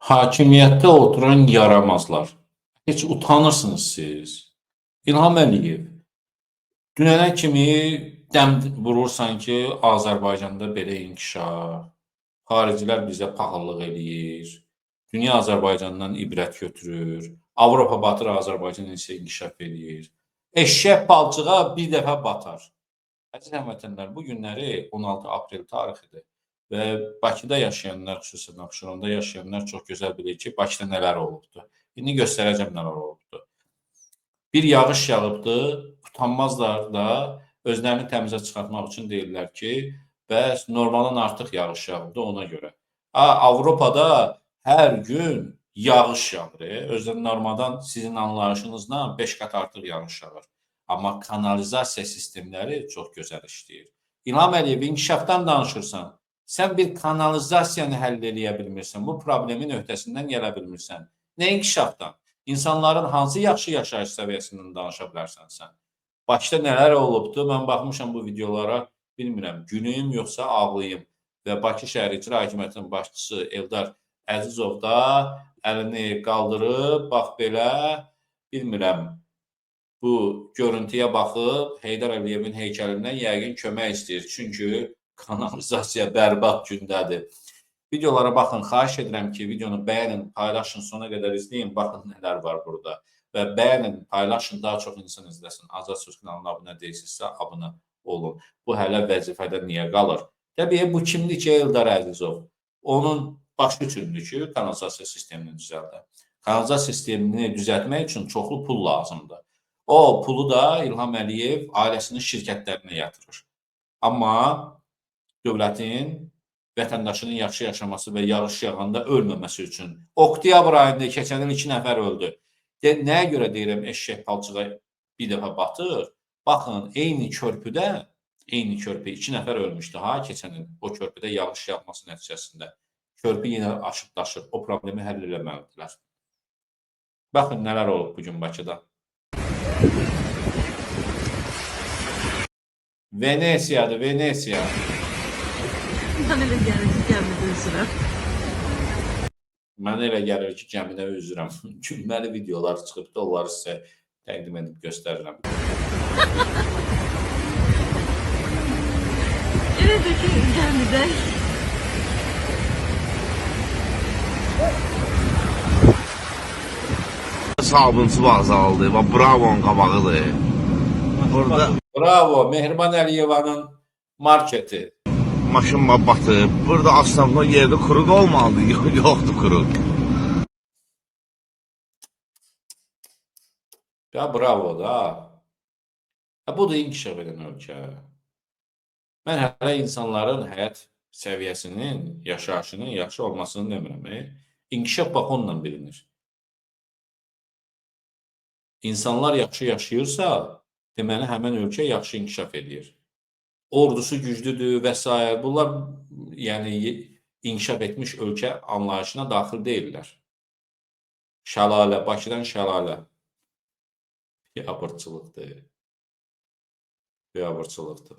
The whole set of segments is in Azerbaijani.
Hakimiyyətdə oturan yaramazlar. Heç utanırsınız siz. İlham Əliyev, dünənə kimi dəm vurursan ki, Azərbaycanda belə inkişaf, xaricilər bizə paxıllıq eləyir, dünya Azərbaycandan ibrət götürür, Avropa batır, Azərbaycan isə inkişaf eləyir. Eşşək palçığa bir dəfə batar. Əziz həmvətənlər, bu günləri 16 aprel tarixidir və Bakıda yaşayanlar, xüsusən Abşeronda yaşayanlar çox gözəl bilir ki, Bakıda nələr olubdur. İndi göstərəcəm nələr olubdur. Bir yağış yağıbdı, utanmazlar da özlərini təmizə çıxartmaq üçün deyirlər ki, bəs normaldan artıq yağış yağıbdı ona görə. Avropada hər gün yağış yağır. Özdən normaldan sizin anlayışınızla 5 qat artıq yağış yağır. Amma kanalizasiya sistemləri çox gözəl işləyir. İlham Əliyev, inkişafdan danışırsan. Sən bir kanalizasiyanı həll eləyə bilmirsən. Bu problemin öhdəsindən gələ bilmirsən. Nə inkişafdan? İnsanların hansı yaxşı yaşayış səviyyəsindən danışa bilərsən sən? Bakıda nələr olubdu? Mən baxmışam bu videolara, bilmirəm, gülüm yoxsa ağlayım. Və Bakı şəhər İcra Hakimiyyətinin başçısı Eldar Əzizov da əlini qaldırıb, bax belə, bilmirəm, bu görüntüyə baxıb Heydər Əliyevin heykəlindən yəqin kömək istəyir. Çünki kanalizasiya bərbad gündədir. Videolara baxın, xahiş edirəm ki, videonu bəyənin, paylaşın, sona qədər izləyin, baxın nələr var burada. Və bəyənin, paylaşın, daha çox insan izləsin. Azad Söz kanalına abunə deyilsinizsə, abunə olun. Bu hələ vəzifədə niyə qalır? Təbii, bu kimdir ki, Eldar Əzizov? Onun başı üçündür ki, kanalizasiya sistemini düzəldir. Kanalizasiya sistemini düzəltmək üçün çoxlu pul lazımdır. O pulu da İlham Əliyev ailəsinin şirkətlərinə yatırır. Amma dövlətin vətəndaşının yaxşı yaşaması və yağış yağanda ölməməsi üçün. Oktyabr ayında keçən il 2 nəfər öldü. Nəyə görə deyirəm eşşək palçığa bir dəfə batır? Baxın, eyni körpüdə 2 nəfər ölmüşdü keçən il. O körpüdə yağış yağması nəticəsində. Körpü yenə aşıb daşır. O problemi həll eləməlidirlər. Baxın, nələr olub bugün Bakıda. Venesiyadır, Venesiya. Mən elə gəlir ki, gəmidə üzürəm. Mənə elə gəlir ki, gəmidə üzürəm. Gülməli videolar çıxıbdı, onları sizə təqdim edib göstərirəm. Elədir ki, gəmidə. Sabunçu vağzaldır, Bravo'nun qabağıdır. Burada Bravo, Mehriban Əliyevanın marketi. maşın batıb. Burada aslında yerdə quruq olmalıdır, yoxdur quruq. Ya bravo da. Bu da inkişaf edən ölkə. Mən hələ insanların həyat səviyyəsinin, yaşayışının yaxşı olmasını demirəm. İnkişaf bax onunla bilinir. İnsanlar yaxşı yaşayırsa, deməli həmən ölkə yaxşı inkişaf edir. Ordusu güclüdür və s. Bunlar yəni inkişaf etmiş ölkə anlayışına daxil deyirlər. Şəlalə, Bakıdan şəlalə. Biabırçılıqdır. Biabırçılıqdır.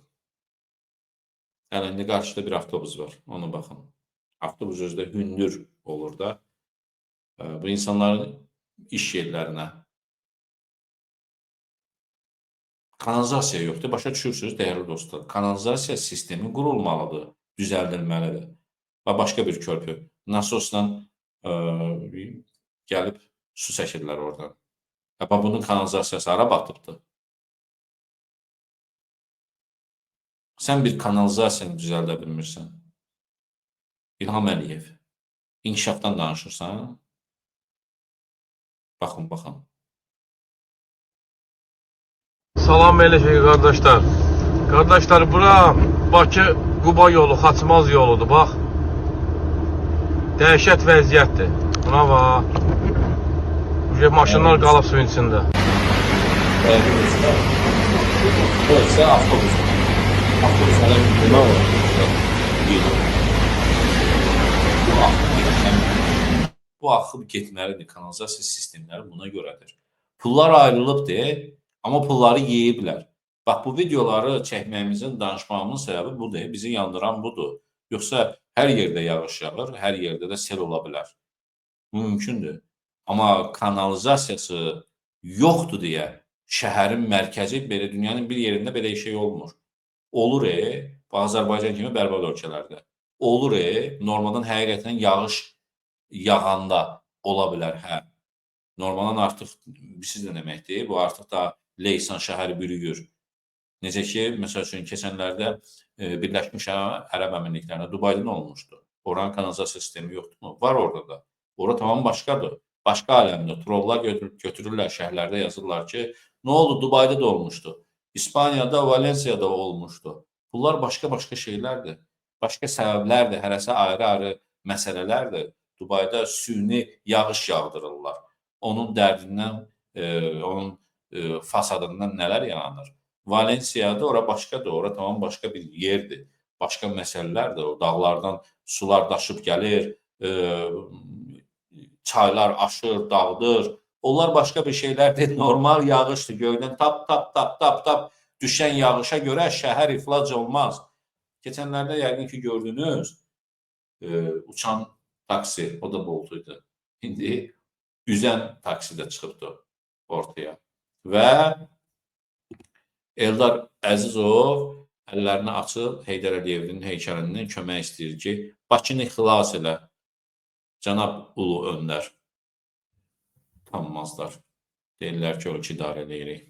Yəni, indi qarşıda bir avtobus var, ona baxın. Avtobus özdə hündür olur da. Bu insanların iş yerlərinə. Kanalizasiya yoxdur. Başa düşürsünüz, dəyərli dostlar. Kanalizasiya sistemi qurulmalıdır, düzəldilməlidir. Və başqa bir körpü. Nasosla gəlib su çəkirlər oradan. Bunun kanalizasiyası hara batıbdır? Sən bir kanalizasiyanı düzəldə bilmirsən. İlham Əliyev, inkişafdan danışırsan. Baxın, baxın. Salam eləşək qardaşlar. Qardaşlar, bura Bakı-Quba yolu, Xaçmaz yoludur, bax. Dəhşət vəziyyətdir. Buna bax. Maşınlar qalıb suyun içində. Bu isə avtobus. Avtobus hələ hündür olur. Bu axıb getməlidir. Kanalizasiya sistemləri buna görədir. Pullar ayrılıbdır. Amma pulları yeyiblər. Bax, bu videoları çəkməyimizin, danışmağımın səbəbi budur. Bizi yandıran budur. Yoxsa hər yerdə yağış yağır, hər yerdə də sel ola bilər. Bu mümkündür. Amma kanalizasiyası yoxdur deyə şəhərin mərkəzi belə dünyanın bir yerində belə şey olmur. Olur, bu Azərbaycan kimi bərbad ölkələrdə. Olur, normadan həqiqətən yağış yağanda ola bilər, hə. Normaldan artıq bilirsiniz nə deməkdir? Bu artıq da Leysan şəhəri bürüyür. Necə ki, məsəl üçün keçənlərdə Birləşmiş Ərəb Əmirliklərində Dubayda nə olmuşdu? Oranın kanalizasiya sistemi yoxdurmu? Var orada da. Ora tamam başqadır. Başqa aləmdə. Trollar götürürlər şəhərlərdə yazırlar ki, nə oldu? Dubayda da olmuşdu. İspaniyada, Valensiyada olmuşdu. Bunlar başqa-başqa şeylərdir. Başqa səbəblərdir. Hərəsi ayrı-ayrı məsələlərdir. Dubayda süni yağış yağdırırlar. Onun dərdindən, onun fasadından nələr yaranır? Valensiyada ora başqadır, ora tamam başqa bir yerdir. Başqa məsələlərdir. O dağlardan sular daşıb gəlir, çaylar aşır, dağıdır. Onlar başqa bir şeylərdir. Normal yağışdır. Göydən tap düşən yağışa görə şəhər iflac olmaz. Keçənlərdə yəqin ki gördünüz, uçan taksi, o da Boltuydu. İndi üzən taksi də çıxıbdı ortaya. Və Eldar Əzizov əllərini açıb Heydər Əliyevin heykəlindən kömək istəyir ki, Bakını xilas elə, cənab Ulu Öndər. Tanınmazlar. Deyirlər ki, ölkə idarə edirik.